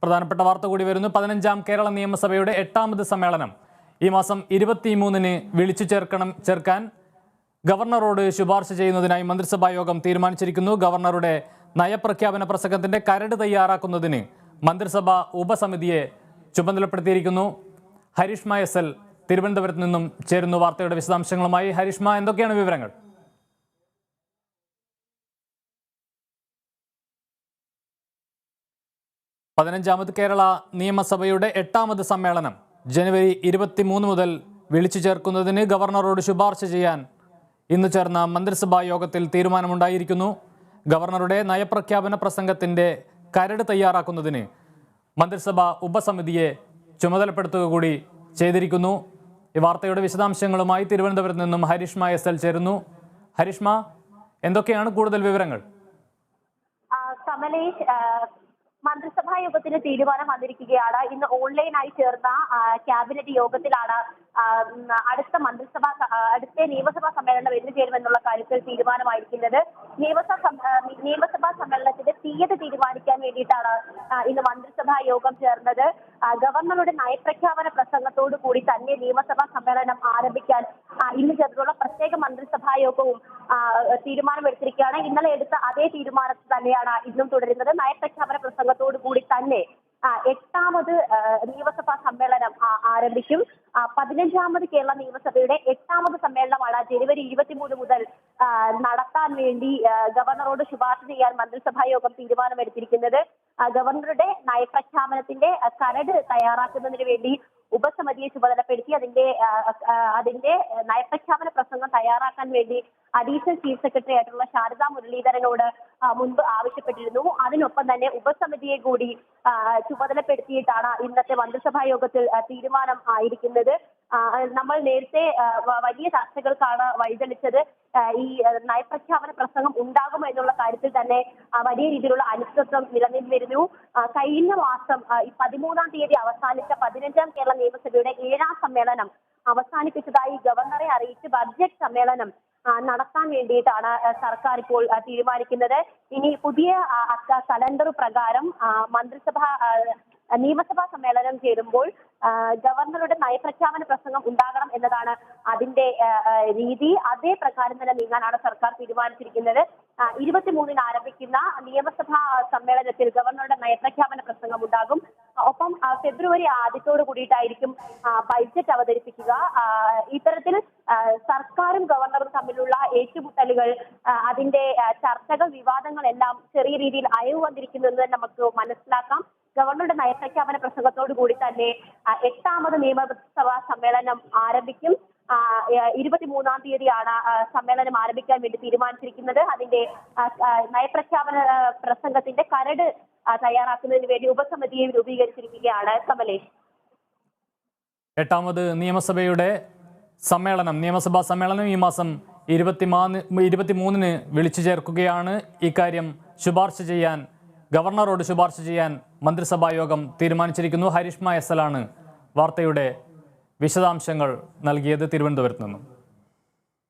പ്രധാനപ്പെട്ട വാർത്ത കൂടി വരുന്നു. 15ാം കേരള നിയമസഭയുടെ 8ാമത് സമ്മേളനം ഈ മാസം 23-ന് വിളിച്ചു ചേർക്കാൻ ഗവർണറോട് ശുപാർശ ചെയ്യുന്നതിനായി മന്ത്രിസഭാ യോഗം തീരുമാനിച്ചിരിക്കുന്നു. ഗവർണറുടെ നയപ്രഖ്യാപന പ്രസംഗത്തിന്റെ കരട് തയ്യാറാക്കുന്നതിന് മന്ത്രിസഭാ ഉപസമിതിയെ ചുമതലപ്പെടുത്തിയിരിക്കുന്നു. ഹരിഷ്മ എസ് തിരുവനന്തപുരത്ത് നിന്നും ചേരുന്നു വാർത്തയുടെ വിശദാംശങ്ങളുമായി. ഹരിഷ്മ, എന്തൊക്കെയാണ് വിവരങ്ങൾ? 15ാമത് കേരള നിയമസഭയുടെ 8ാമത് സമ്മേളനം ജനുവരി 23 മുതൽ വിളിച്ചു ചേർക്കുന്നതിന് ഗവർണറോട് ശുപാർശ ചെയ്യാൻ ഇന്ന് ചേർന്ന മന്ത്രിസഭാ യോഗത്തിൽ തീരുമാനമുണ്ടായിരിക്കുന്നു. ഗവർണറുടെ നയപ്രഖ്യാപന പ്രസംഗത്തിന്റെ കരട് തയ്യാറാക്കുന്നതിന് മന്ത്രിസഭാ ഉപസമിതിയെ ചുമതലപ്പെടുത്തുക കൂടി ചെയ്തിരിക്കുന്നു. ഈ വാർത്തയുടെ വിശദാംശങ്ങളുമായി തിരുവനന്തപുരത്ത് നിന്നും ഹരിഷ്മ എസ് ചേരുന്നു. ഹരിഷ്മ, എന്തൊക്കെയാണ് കൂടുതൽ വിവരങ്ങൾ? മന്ത്രിസഭാ യോഗത്തിന് തീരുമാനം വന്നിരിക്കുകയാണ്. ഇന്ന് ഓൺലൈനായി ചേർന്ന ക്യാബിനറ്റ് യോഗത്തിലാണ് അടുത്ത നിയമസഭാ സമ്മേളനം എന്ന് ചേരുമെന്നുള്ള കാര്യത്തിൽ തീരുമാനമായിരിക്കുന്നത്. നിയമസഭാ സമ്മേളനത്തിന്റെ തീയതി തീരുമാനിക്കാൻ വേണ്ടിയിട്ടാണ് ഇന്ന് മന്ത്രിസഭാ യോഗം ചേർന്നത്. ഗവർണറുടെ നയപ്രഖ്യാപന പ്രസംഗത്തോടു കൂടി തന്നെ നിയമസഭാ സമ്മേളനം ആരംഭിക്കാൻ ഇന്ന് ചേർന്നുള്ള പ്രത്യേക മന്ത്രിസഭാ യോഗവും തീരുമാനമെടുത്തിരിക്കുകയാണ്. ഇന്നലെ എടുത്ത അതേ തീരുമാനത്തിൽ തന്നെയാണ് ഇന്നും തുടരുന്നത്. നയപ്രഖ്യാപന പ്രസംഗത്തോടു കൂടി തന്നെ 8ാമത് നിയമസഭാ സമ്മേളനം ആരംഭിക്കും. 15ാമത് കേരള നിയമസഭയുടെ 8ാമത് സമ്മേളനമാണ് ജനുവരി 23 മുതൽ നടത്താൻ വേണ്ടി ഗവർണറോട് ശുപാർശ ചെയ്യാൻ മന്ത്രിസഭാ യോഗം തീരുമാനമെടുത്തിരിക്കുന്നത്. ഗവർണറുടെ നയപ്രഖ്യാപനത്തിന്റെ കരട് തയ്യാറാക്കുന്നതിന് വേണ്ടി ഉപസമിതിയെ ചുമതലപ്പെടുത്തി അതിന്റെ നയപ്രഖ്യാപന പ്രസംഗം തയ്യാറാക്കാൻ വേണ്ടി അഡീഷണൽ ചീഫ് സെക്രട്ടറി ആയിട്ടുള്ള ശാരദാ മുരളീധരനോട് മുൻപ് ആവശ്യപ്പെട്ടിരുന്നു. അതിനൊപ്പം തന്നെ ഉപസമിതിയെ കൂടി ചുമതലപ്പെടുത്തിയിട്ടാണ് ഇന്നത്തെ മന്ത്രിസഭാ യോഗത്തിൽ തീരുമാനം ആയിരിക്കുന്നത്. നമ്മൾ നേരത്തെ വലിയ ചർച്ചകൾക്കാണ് വഴിതെളിച്ചത്. ഈ നയപ്രഖ്യാപന പ്രസംഗം ഉണ്ടാകുമോ എന്നുള്ള കാര്യത്തിൽ തന്നെ വലിയ രീതിയിലുള്ള അനിശ്ചിതത്വം നിലനിന്നിരുന്നു. കഴിഞ്ഞ മാസം 13-ാം തീയതി അവസാനിച്ച 15ാം കേരള നിയമസഭയുടെ 7ാം സമ്മേളനം അവസാനിപ്പിച്ചതായി ഗവർണറെ അറിയിച്ച് ബഡ്ജറ്റ് സമ്മേളനം നടത്താൻ വേണ്ടിയിട്ടാണ് സർക്കാർ ഇപ്പോൾ തീരുമാനിക്കുന്നത്. ഇനി പുതിയ കലണ്ടർ പ്രകാരം നിയമസഭാ സമ്മേളനം ചേരുമ്പോൾ ഗവർണറുടെ നയപ്രഖ്യാപന പ്രസംഗം ഉണ്ടാകണം എന്നതാണ് അതിന്റെ രീതി. അതേ പ്രകാരം തന്നെ നീങ്ങാനാണ് സർക്കാർ തീരുമാനിച്ചിരിക്കുന്നത്. 23-ന് ആരംഭിക്കുന്ന നിയമസഭാ സമ്മേളനത്തിൽ ഗവർണറുടെ നയപ്രഖ്യാപന പ്രസംഗം ഉണ്ടാകും. ഒപ്പം ഫെബ്രുവരി ആദ്യത്തോടു കൂടിയിട്ടായിരിക്കും ബഡ്ജറ്റ് അവതരിപ്പിക്കുക. ഇത്തരത്തിൽ സർക്കാരും ഗവർണറും തമ്മിലുള്ള ഏറ്റുമുട്ടലുകൾ, അതിന്റെ ചർച്ചകൾ, വിവാദങ്ങളെല്ലാം ചെറിയ രീതിയിൽ അയവ് വന്നിരിക്കുന്നു എന്ന് നമുക്ക് മനസ്സിലാക്കാം. ഗവർണറുടെ നയപ്രഖ്യാപന പ്രസംഗത്തോടു കൂടി തന്നെ 8ാമത് നിയമസഭാ സമ്മേളനം ആരംഭിക്കും. 23-ാം തീയതിയാണ് സമ്മേളനം ആരംഭിക്കാൻ വേണ്ടി തീരുമാനിച്ചിരിക്കുന്നത്. അതിന്റെ നയപ്രഖ്യാപന പ്രസംഗത്തിന്റെ കരട് തയ്യാറാക്കുന്നതിന് വേണ്ടി ഉപസമിതിയെ രൂപീകരിച്ചിരിക്കുകയാണ്. കമലേഷ്, 8ാമത് നിയമസഭാ സമ്മേളനം ഈ മാസം 23-ന് വിളിച്ചു ചേർക്കുകയാണ്. ഇക്കാര്യം ഗവർണറോട് ശുപാർശ ചെയ്യാൻ മന്ത്രിസഭാ യോഗം തീരുമാനിച്ചിരിക്കുന്നു. ഹരിഷ്മ എസ് വാർത്തയുടെ വിശദാംശങ്ങൾ നൽകിയത് തിരുവനന്തപുരത്ത് നിന്നും.